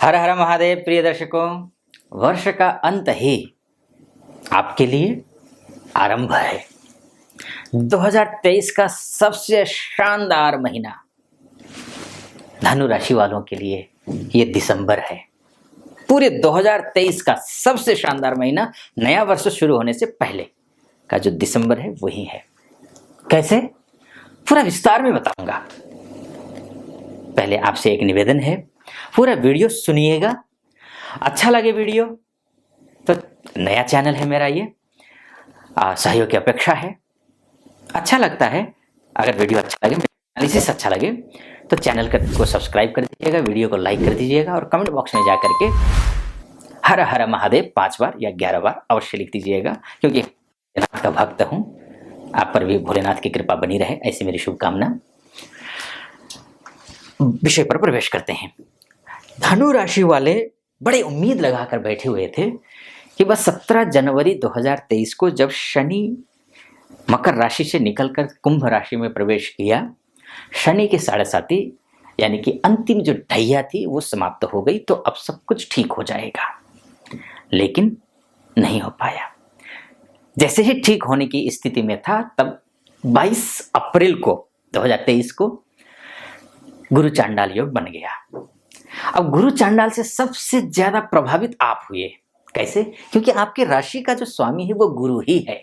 हर हर महादेव। प्रिय दर्शकों, वर्ष का अंत ही आपके लिए आरंभ है। 2023 का सबसे शानदार महीना धनु राशि वालों के लिए ये दिसंबर है। पूरे 2023 का सबसे शानदार महीना नया वर्ष शुरू होने से पहले का जो दिसंबर है वही है। कैसे, पूरा विस्तार में बताऊंगा। पहले आपसे एक निवेदन है, पूरा वीडियो सुनिएगा। अच्छा लगे वीडियो तो, नया चैनल है मेरा ये, सहयोग की अपेक्षा है। अच्छा लगता है, अगर वीडियो अच्छा लगे, एनालिसिस अच्छा लगे तो चैनल को सब्सक्राइब कर दीजिएगा, वीडियो को लाइक कर दीजिएगा और कमेंट बॉक्स में जा करके हर हर महादेव 5 बार या 11 बार अवश्य लिख दीजिएगा, क्योंकि भोलेनाथ का भक्त हूँ। आप पर भी भोलेनाथ की कृपा बनी रहे, ऐसी मेरी शुभकामना। विषय पर प्रवेश करते हैं। धनु राशि वाले बड़े उम्मीद लगाकर बैठे हुए थे कि बस 17 जनवरी 2023 को जब शनि मकर राशि से निकलकर कुंभ राशि में प्रवेश किया, शनि के 7.5 यानी कि अंतिम जो ढैया थी वो समाप्त हो गई, तो अब सब कुछ ठीक हो जाएगा। लेकिन नहीं हो पाया। जैसे ही ठीक होने की स्थिति में था, तब 22 अप्रैल को 2023 को गुरु चांडाल योग बन गया। अब गुरु चांडाल से सबसे ज्यादा प्रभावित आप हुए। कैसे? क्योंकि आपके राशि का जो स्वामी है वो गुरु ही है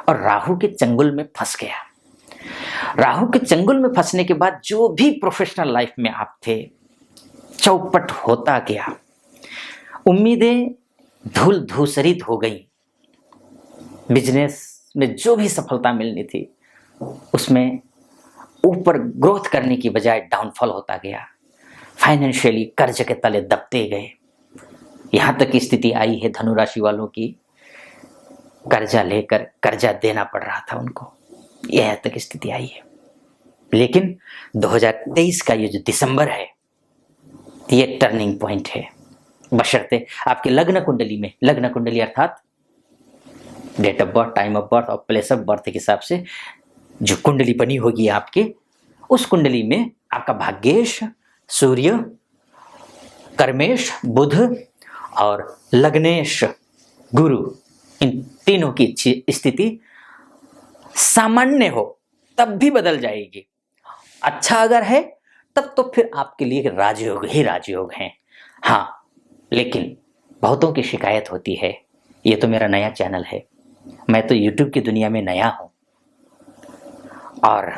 और राहु के चंगुल में फंस गया। राहु के चंगुल में फंसने के बाद जो भी प्रोफेशनल लाइफ में आप थे, चौपट होता गया। उम्मीदें धूल धूसरित हो गई। बिजनेस में जो भी सफलता मिलनी थी उसमें ऊपर ग्रोथ करने की बजाय डाउनफॉल होता गया। फाइनेंशियली कर्ज के तले दबते गए। यहां तक की स्थिति आई है धनु राशि वालों की, कर्जा लेकर कर्जा देना पड़ रहा था उनको। यह तक स्थिति आई है। लेकिन 2023 का ये जो दिसंबर है, ये टर्निंग पॉइंट है। बशर्ते आपके लग्न कुंडली में, लग्न कुंडली अर्थात date of birth, time of birth और प्लेस ऑफ बर्थ के हिसाब से जो कुंडली बनी होगी आपके, उस कुंडली में आपका भाग्येश, सूर्य, कर्मेश, बुध और लग्नेश गुरु, इन तीनों की स्थिति सामान्य हो तब भी बदल जाएगी। अच्छा अगर है तब तो फिर आपके लिए राजयोग ही राजयोग है। हाँ, लेकिन बहुतों की शिकायत होती है, ये तो मेरा नया चैनल है, मैं तो यूट्यूब की दुनिया में नया हूं, और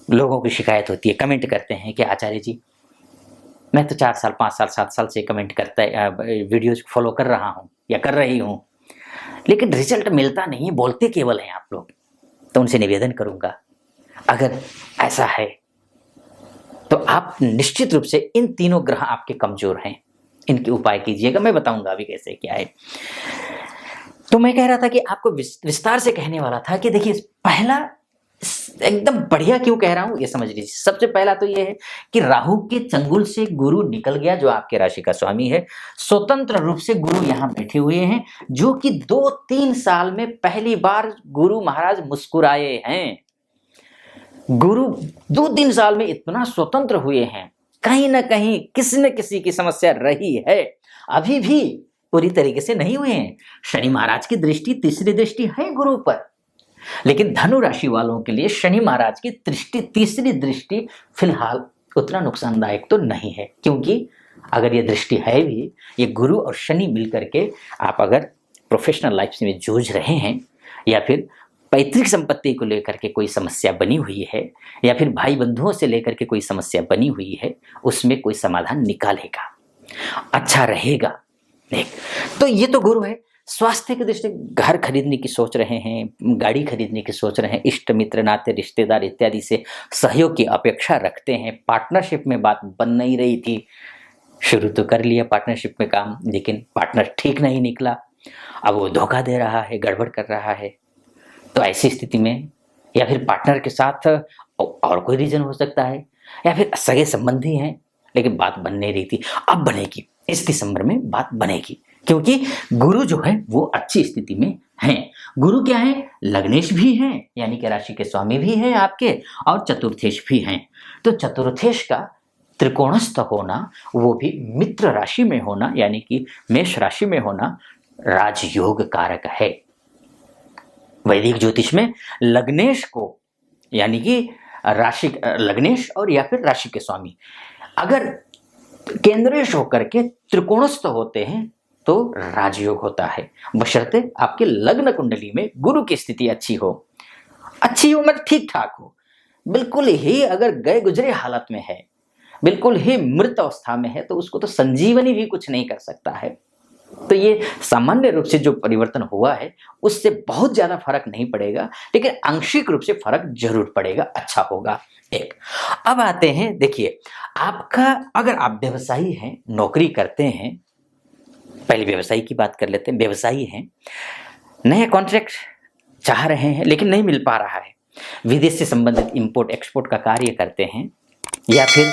लोगों की शिकायत होती है, कमेंट करते हैं कि आचार्य जी, मैं तो 4 साल, 5 साल, 7 साल से कमेंट करता वीडियोज फॉलो कर रहा हूँ या कर रही हूँ, लेकिन रिजल्ट मिलता नहीं, बोलते केवल हैं आप लोग। तो उनसे निवेदन करूंगा, अगर ऐसा है तो आप निश्चित रूप से, इन तीनों ग्रह आपके कमजोर हैं, इनके उपाय कीजिएगा। मैं बताऊंगा अभी कैसे क्या है। तो मैं कह रहा था कि आपको विस्तार से कहने वाला था कि देखिए, पहला एकदम बढ़िया क्यों कह रहा हूं ये समझ लीजिए। सबसे पहला तो ये है कि राहु के चंगुल से गुरु निकल गया, जो आपके राशि का स्वामी है। स्वतंत्र रूप से गुरु यहां बैठे हुए हैं, जो कि 2-3 साल में पहली बार गुरु महाराज मुस्कुराए हैं। गुरु 2-3 साल में इतना स्वतंत्र हुए हैं, कहीं ना कहीं किसी न किसी की समस्या रही है, अभी भी पूरी तरीके से नहीं हुए हैं। शनि महाराज की दृष्टि, तीसरी दृष्टि है गुरु पर, लेकिन धनु राशि वालों के लिए शनि महाराज की दृष्टि, तीसरी दृष्टि फिलहाल उतना नुकसानदायक तो नहीं है। क्योंकि अगर ये दृष्टि है भी, ये गुरु और शनि मिलकर के, आप अगर प्रोफेशनल लाइफ में जूझ रहे हैं या फिर पैतृक संपत्ति को लेकर के कोई समस्या बनी हुई है या फिर भाई बंधुओं से लेकर के कोई समस्या बनी हुई है, उसमें कोई समाधान निकालेगा, अच्छा रहेगा। देख, तो ये तो गुरु है। स्वास्थ्य की दृष्टि, घर खरीदने की सोच रहे हैं, गाड़ी खरीदने की सोच रहे हैं, इष्ट मित्र नाते रिश्तेदार इत्यादि से सहयोग की अपेक्षा रखते हैं, पार्टनरशिप में बात बन नहीं रही थी, शुरू तो कर लिया पार्टनरशिप में काम, लेकिन पार्टनर ठीक नहीं निकला, अब वो धोखा दे रहा है, गड़बड़ कर रहा है। तो ऐसी स्थिति में, या फिर पार्टनर के साथ और कोई रीजन हो सकता है, या फिर सगे संबंधी हैं लेकिन बात बन नहीं रही थी, अब बनेगी। इस दिसंबर में बात बनेगी, क्योंकि गुरु जो है वो अच्छी स्थिति में हैं। गुरु क्या है? लग्नेश भी हैं, यानी कि राशि के स्वामी भी हैं आपके, और चतुर्थेश भी हैं। तो चतुर्थेश का त्रिकोणस्थ होना, वो भी मित्र राशि में होना, यानी कि मेष राशि में होना राजयोग कारक है। वैदिक ज्योतिष में लग्नेश को, यानी कि राशि, लग्नेश और या फिर राशि के स्वामी अगर केंद्रेश होकर के त्रिकोणस्थ होते हैं तो राजयोग होता है, बशर्ते आपके लग्न कुंडली में गुरु की स्थिति अच्छी हो मतलब ठीक ठाक हो। बिल्कुल ही अगर गए गुजरे हालत में है, बिल्कुल ही मृत अवस्था में है, तो उसको तो संजीवनी भी कुछ नहीं कर सकता है। तो ये सामान्य रूप से जो परिवर्तन हुआ है उससे बहुत ज्यादा फर्क नहीं पड़ेगा, लेकिन आंशिक रूप से फर्क जरूर पड़ेगा, अच्छा होगा। एक अब आते हैं, देखिए आपका, अगर आप व्यवसायी हैं, नौकरी करते हैं, पहले व्यवसायी की बात कर लेते हैं। व्यवसायी हैं, नए कॉन्ट्रैक्ट चाह रहे हैं लेकिन नहीं मिल पा रहा है, विदेश से संबंधित इंपोर्ट एक्सपोर्ट का कार्य करते हैं, या फिर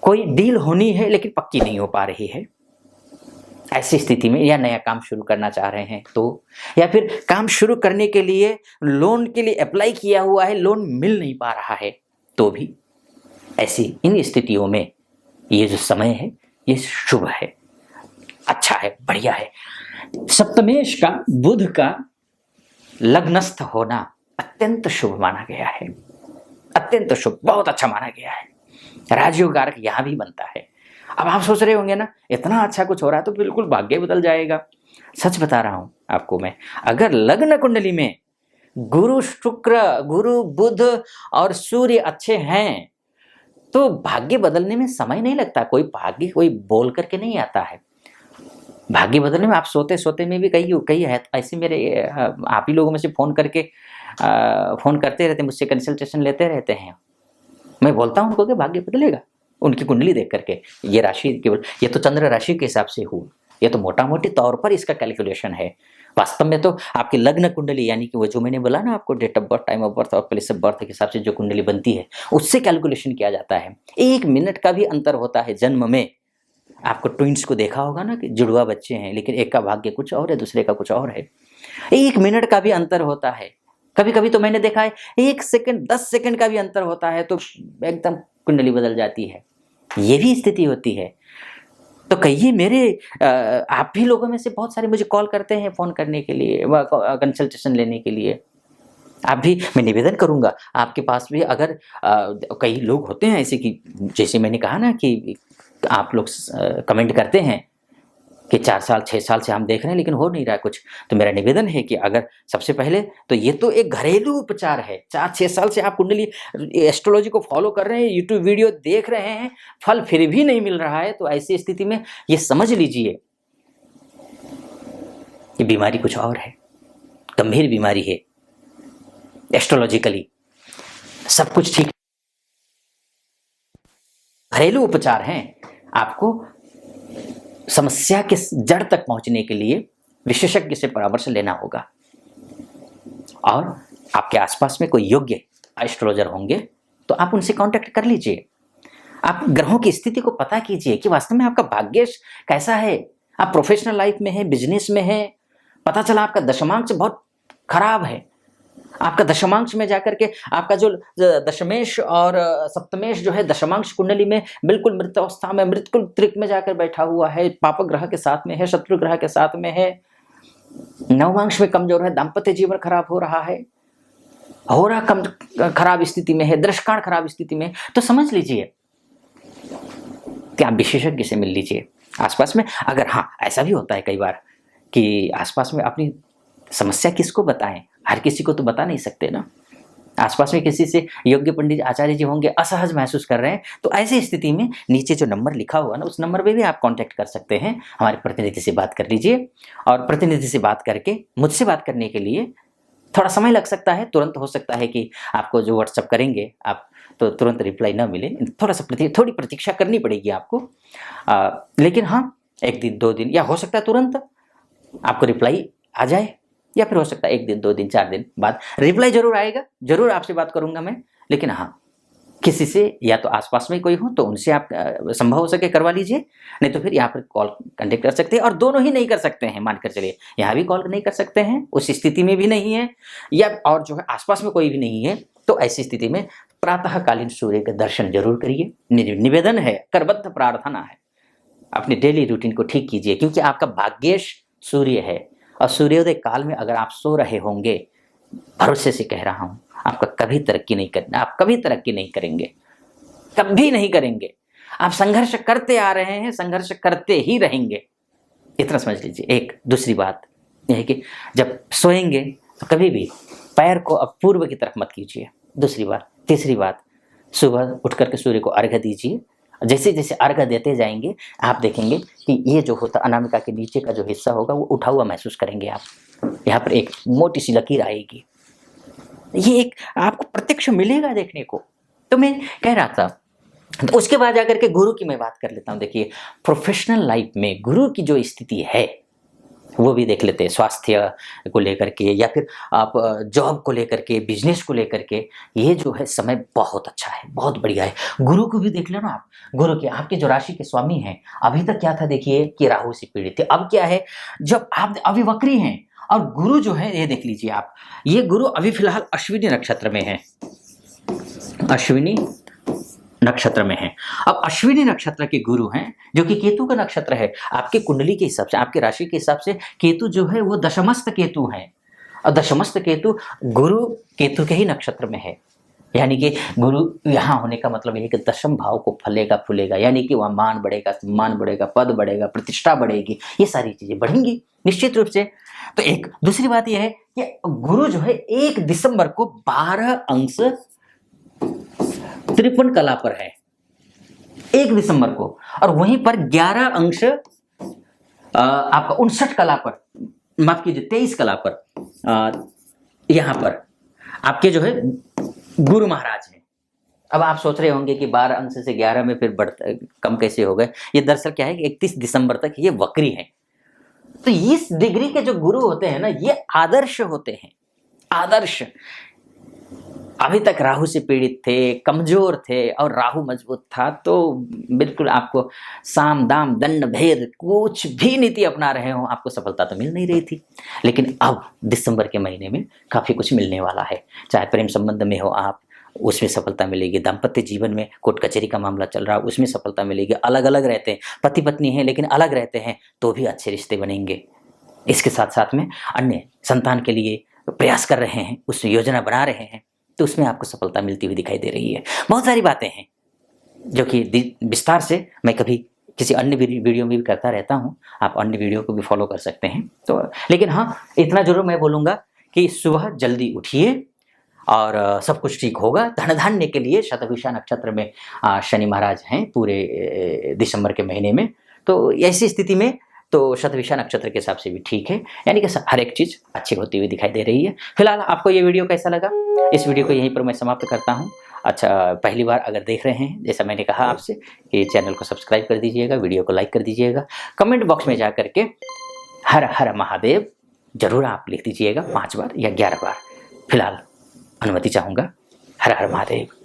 कोई डील होनी है लेकिन पक्की नहीं हो पा रही है, ऐसी स्थिति में, या नया काम शुरू करना चाह रहे हैं तो, या फिर काम शुरू करने के लिए लोन के लिए अप्लाई किया हुआ है, लोन मिल नहीं पा रहा है तो भी, ऐसी इन स्थितियों में ये जो समय है ये शुभ है, अच्छा है, बढ़िया है। सप्तमेश का बुध का लग्नस्थ होना अत्यंत शुभ माना गया है, अत्यंत शुभ, बहुत अच्छा माना गया है। राजयोग कारक यहां भी बनता है। अब आप सोच रहे होंगे ना, इतना अच्छा कुछ हो रहा है तो बिल्कुल भाग्य बदल जाएगा। सच बता रहा हूं आपको मैं, अगर लग्न कुंडली में गुरु शुक्र, गुरु बुध और सूर्य अच्छे हैं तो भाग्य बदलने में समय नहीं लगता। कोई भाग्य कोई बोल करके नहीं आता है, भाग्य बदलने में आप सोते सोते में भी कई है ऐसे मेरे आप ही लोगों में से फोन करते रहते, मुझसे कंसल्टेशन लेते रहते हैं। मैं बोलता हूं उनको कि भाग्य बदलेगा, उनकी कुंडली देख करके, ये राशि केवल, ये तो चंद्र राशि के हिसाब से हुआ, ये तो मोटा मोटी तौर पर इसका कैलकुलेशन है। वास्तव में तो आपकी लग्न कुंडली, यानी कि वो जो मैंने बोला ना आपको, date of birth, time of birth और प्लेस ऑफ बर्थ के हिसाब से जो कुंडली बनती है उससे कैलकुलेशन किया जाता है। 1 मिनट का भी अंतर होता है जन्म में। आपको ट्विंस को देखा होगा ना कि जुड़वा बच्चे हैं, लेकिन एक का भाग्य कुछ और है, दूसरे का कुछ और है। 1 मिनट का भी अंतर होता है, कभी कभी तो मैंने देखा है 1 सेकंड 10 सेकंड का भी अंतर होता है तो एकदम कुंडली बदल जाती है। ये भी स्थिति होती है। तो कहिए मेरे आप भी लोगों में से बहुत सारे मुझे कॉल करते हैं फोन करने के लिए, कंसल्टेशन लेने के लिए। आप भी, मैं निवेदन करूंगा आपके पास भी अगर कई लोग होते हैं ऐसे कि, जैसे मैंने कहा ना कि आप लोग कमेंट करते हैं कि 4 साल 6 साल से हम देख रहे हैं लेकिन हो नहीं रहा कुछ, तो मेरा निवेदन है कि अगर सबसे पहले तो ये तो एक घरेलू उपचार है। 4-6 साल से आप कुंडली एस्ट्रोलॉजी को फॉलो कर रहे हैं, यूट्यूब वीडियो देख रहे हैं, फल फिर भी नहीं मिल रहा है, तो ऐसी स्थिति में ये समझ लीजिए कि बीमारी कुछ और है, गंभीर बीमारी है। एस्ट्रोलॉजिकली सब कुछ ठीक, घरेलू उपचार हैं। आपको समस्या के जड़ तक पहुंचने के लिए विशेषज्ञ से परामर्श लेना होगा, और आपके आसपास में कोई योग्य एस्ट्रोलॉजर होंगे तो आप उनसे कांटेक्ट कर लीजिए। आप ग्रहों की स्थिति को पता कीजिए कि वास्तव में आपका भाग्य कैसा है। आप प्रोफेशनल लाइफ में है, बिजनेस में है, पता चला आपका दशमांश बहुत खराब है, आपका दशमांश में जाकर के आपका जो दशमेश और सप्तमेश जो है दशमांश कुंडली में बिल्कुल मृत अवस्था में, बिल्कुल त्रिक में जाकर बैठा हुआ है, पाप ग्रह के साथ में है, शत्रु ग्रह के साथ में है, नवमांश में कमजोर है, दाम्पत्य जीवन खराब हो रहा है, होरा कम खराब स्थिति में है, दृष्टान खराब स्थिति में, तो समझ लीजिए कि आप विशेषज्ञ से मिल लीजिए आसपास में। अगर हाँ, ऐसा भी होता है कई बार कि आसपास में अपनी समस्या किसको बताएं, हर किसी को तो बता नहीं सकते ना। आसपास में किसी से योग्य पंडित आचार्य जी होंगे, असहज महसूस कर रहे हैं, तो ऐसी स्थिति में नीचे जो नंबर लिखा हुआ ना, उस नंबर पे भी आप कांटेक्ट कर सकते हैं, हमारे प्रतिनिधि से बात कर लीजिए। और प्रतिनिधि से बात करके मुझसे बात करने के लिए थोड़ा समय लग सकता है, तुरंत हो सकता है कि आपको जो व्हाट्सअप करेंगे आप तो तुरंत रिप्लाई ना मिले, थोड़ा सा थोड़ी प्रतीक्षा करनी पड़ेगी आपको। लेकिन हाँ, 1 दिन 2 दिन, या हो सकता है तुरंत आपको रिप्लाई आ जाए, या फिर हो सकता है 1 दिन 2 दिन 4 दिन बाद रिप्लाई जरूर आएगा, जरूर आपसे बात करूंगा मैं। लेकिन हाँ, किसी से या तो आसपास में कोई हो तो उनसे आप संभव हो सके करवा लीजिए, नहीं तो फिर यहाँ पर कॉल कांटेक्ट कर सकते हैं। और दोनों ही नहीं कर सकते हैं, मानकर चलिए यहाँ भी कॉल नहीं कर सकते हैं, उस स्थिति में भी नहीं है, या और जो है आसपास में कोई भी नहीं है, तो ऐसी स्थिति में प्रातःकालीन सूर्य के दर्शन जरूर करिए। निवेदन है, करबद्ध प्रार्थना है, अपने डेली रूटीन को ठीक कीजिए, क्योंकि आपका भाग्येश सूर्य है। और सूर्योदय काल में अगर आप सो रहे होंगे, भरोसे से कह रहा हूं, आपका कभी तरक्की नहीं करना, आप कभी तरक्की नहीं करेंगे, कभी नहीं करेंगे। आप संघर्ष करते आ रहे हैं, संघर्ष करते ही रहेंगे, इतना समझ लीजिए। एक दूसरी बात यह है कि जब सोएंगे तो कभी भी पैर को अब पूर्व की तरफ मत कीजिए, दूसरी बात। तीसरी बात, सुबह उठ करके सूर्य को अर्घ्य दीजिए। जैसे जैसे अर्घ्य देते जाएंगे, आप देखेंगे कि ये जो होता अनामिका के नीचे का जो हिस्सा होगा वो उठा हुआ महसूस करेंगे आप। यहाँ पर एक मोटी सी लकीर आएगी, ये एक आपको प्रत्यक्ष मिलेगा देखने को। तो मैं कह रहा था, तो उसके बाद जाकर के गुरु की मैं बात कर लेता हूँ। देखिए, प्रोफेशनल लाइफ में गुरु की जो स्थिति है वो भी देख लेते हैं, स्वास्थ्य को लेकर के या फिर आप जॉब को लेकर के, बिजनेस को लेकर के। ये जो है समय बहुत अच्छा है, बहुत बढ़िया है। गुरु को भी देख लेना आप। गुरु के आपके जो राशि के स्वामी हैं, अभी तक क्या था देखिए कि राहु से पीड़ित थे, अब क्या है, जब आप अभी वक्री हैं और गुरु जो है, ये देख लीजिए आप, ये गुरु अभी फिलहाल अश्विनी नक्षत्र में है, अश्विनी नक्षत्र में है। अब अश्विनी नक्षत्र के गुरु हैं, जो कि केतु का नक्षत्र है। आपके कुंडली के हिसाब से, आपके राशि के हिसाब से केतु जो है वो दशमस्त केतु है, और दशमस्त केतु गुरु केतु के ही नक्षत्र में है। यानी कि गुरु यहाँ होने का मतलब यह है कि दशम भाव को फलेगा फूलेगा, यानी कि वहाँ मान बढ़ेगा, सम्मान बढ़ेगा, पद बढ़ेगा, प्रतिष्ठा बढ़ेगी, ये सारी चीजें बढ़ेंगी निश्चित रूप से। तो एक दूसरी बात यह है कि गुरु जो है 1 दिसंबर को 12 अंश 53 कला पर है, 1 दिसंबर को, और वहीं पर 11 अंश आपका 59 कला पर, माफ कीजिए 23 कला पर, यहां पर आपके जो है गुरु महाराज हैं। अब आप सोच रहे होंगे कि 12 अंश से 11 में फिर बढ़ता कम कैसे हो गए। ये दरअसल क्या है कि 31 दिसंबर तक ये वक्री है। तो इस डिग्री के जो गुरु होते हैं ना, ये आदर्श होते हैं, आदर्श। अभी तक राहु से पीड़ित थे, कमजोर थे, और राहु मजबूत था, तो बिल्कुल आपको साम दाम दंड भेद कुछ भी नीति अपना रहे हो, आपको सफलता तो मिल नहीं रही थी। लेकिन अब दिसंबर के महीने में काफी कुछ मिलने वाला है। चाहे प्रेम संबंध में हो आप, उसमें सफलता मिलेगी। दाम्पत्य जीवन में कोर्ट कचहरी का मामला चल रहा है, उसमें सफलता मिलेगी। अलग अलग रहते हैं, पति पत्नी है लेकिन अलग रहते हैं, तो भी अच्छे रिश्ते बनेंगे। इसके साथ साथ में अन्य संतान के लिए प्रयास कर रहे हैं, उसमें योजना बना रहे हैं, तो उसमें आपको सफलता मिलती हुई दिखाई दे रही है। बहुत सारी बातें हैं जो कि विस्तार से मैं कभी किसी अन्य वीडियो में भी करता रहता हूं, आप अन्य वीडियो को भी फॉलो कर सकते हैं। तो लेकिन हाँ, इतना जरूर मैं बोलूँगा कि सुबह जल्दी उठिए और सब कुछ ठीक होगा। धन धान्य के लिए शतभिषा नक्षत्र में शनि महाराज हैं पूरे दिसंबर के महीने में, तो ऐसी स्थिति में तो शतभिषा नक्षत्र के हिसाब से भी ठीक है, यानी कि हर एक चीज अच्छी होती हुई दिखाई दे रही है। फिलहाल आपको ये वीडियो कैसा लगा, इस वीडियो को यहीं पर मैं समाप्त करता हूँ। अच्छा, पहली बार अगर देख रहे हैं, जैसा मैंने कहा आपसे कि चैनल को सब्सक्राइब कर दीजिएगा, वीडियो को लाइक कर दीजिएगा, कमेंट बॉक्स में जा करके हर हर महादेव जरूर आप लिख दीजिएगा 5 बार या 11 बार। फिलहाल अनुमति चाहूँगा। हर हर महादेव।